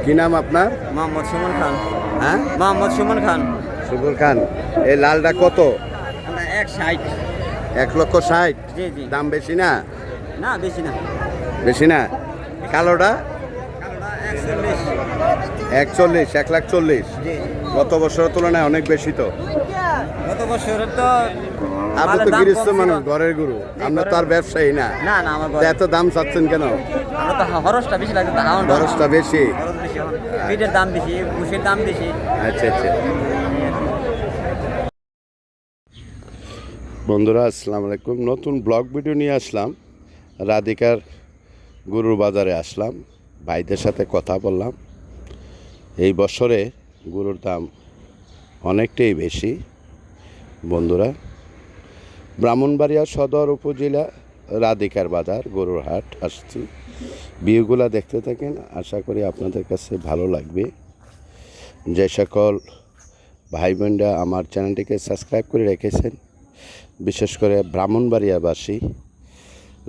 কি নাম আপনার? মোহাম্মদ সুমন খান। হ্যাঁ, মোহাম্মদ সুমন খান। সুবুল খান। এই লালটা কত? 160। 1,60,000। জি জি। দাম বেশি না? না বেশি না। বেশি না। কালোটা? কালোটা 140। 1,40,000, 1,40,000। জি। গত বছরের তুলনায় অনেক বেশি তো। গত বছরের তো আপনি মালের তো দাম গৃহস্থ কম ছিল। মানুষ, ঘরের গুরু। আপনার তো আর ব্যবসায়ী না। না না আমার তা এত দাম চাচ্ছেন কেন? আমরা তো খরচটা বেশি লাগে তো হাউন খরচটা বেশি। খরচ বেশি এখন। ফিটের দাম বেশি, ভুষির দাম বেশি। আচ্ছা আচ্ছা। বন্ধুরা আসসালামু আলাইকুম। নতুন ব্লগ ভিডিও নিয়ে আসলাম। রাধিকার গরুর বাজারে আসলাম, ভাইদের সাথে কথা বললাম। এই বছরে গরুর দাম অনেকটাই বেশি। বন্ধুরা, ব্রাহ্মণবাড়িয়া সদর উপজেলা রাধিকার বাজার গরুর হাট আসছি। ভিউগুলা দেখতে থাকেন, আশা করি আপনাদের কাছে ভালো লাগবে। যে সকল ভাই বোনরা আমার চ্যানেলটিকে সাবস্ক্রাইব করে রেখেছেন, বিশেষ করে ব্রাহ্মণবাড়িয়াবাসী,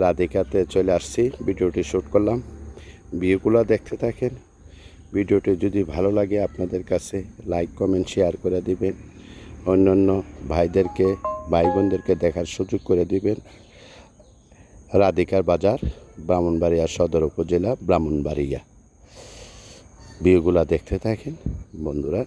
রাধিকাতে চলে আসছি, ভিডিওটি শ্যুট করলাম। ভিউগুলো দেখতে থাকেন। ভিডিওটি যদি ভালো লাগে আপনাদের কাছে লাইক কমেন্ট শেয়ার করে দিবেন, অন্যান্য ভাইদেরকে ভাই বোনদেরকে দেখার সুযোগ করে দিবেন। রাধিকার বাজার, ব্রাহ্মণবাড়িয়া সদর উপজেলা, ব্রাহ্মণবাড়িয়া। ভিউগুলো দেখতে থাকেন বন্ধুরা।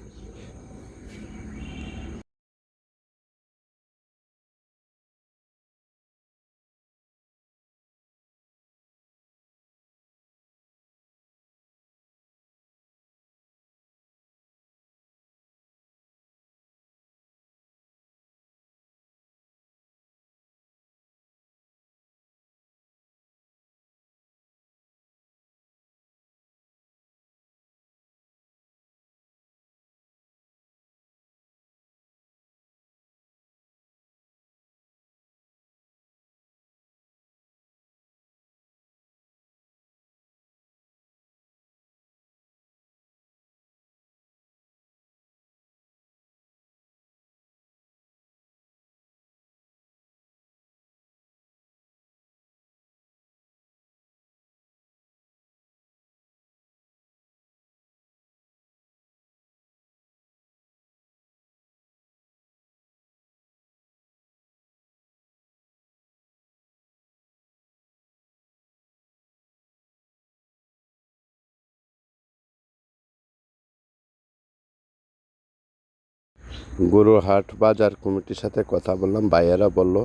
গরুর হাট বাজার কমিটির সাথে কথা বললাম। ভাইয়েরা বলল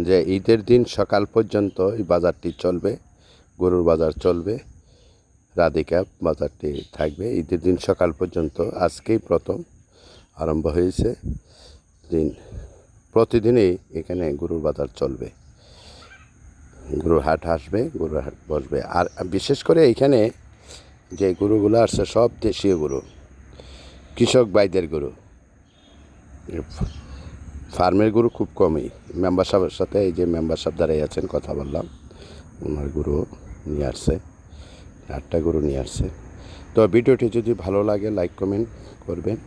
যে ঈদের দিন সকাল পর্যন্ত এই বাজারটি চলবে, গরুর বাজার চলবে, রাধিকা বাজারটি থাকবে ঈদের দিন সকাল পর্যন্ত। আজকেই প্রথম আরম্ভ হয়েছে। প্রতিদিনই এখানে গরুর বাজার চলবে, গরুর হাট আসবে, গরুর হাট বসবে। আর বিশেষ করে এইখানে যে গরুগুলো আসছে সব দেশীয় গরু, কৃষক ভাইদের গরু। ফার্মের গরু খুব কমই। মেম্বার সাহেবের সাথে, এই যে মেম্বার সাহেব দাঁড়িয়ে আছেন, কথা বললাম, ওনার গরু নিয়ে আসছে, 8টা গরু নিয়ে আসছে। তো ভিডিওটি যদি ভালো লাগে লাইক কমেন্ট করবেন,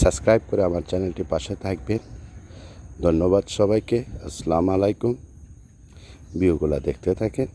সাবস্ক্রাইব করে আমার চ্যানেলটি পাশে থাকবেন। ধন্যবাদ সবাইকে। আসসালামু আলাইকুম। ভিউগুলো দেখতে থাকেন।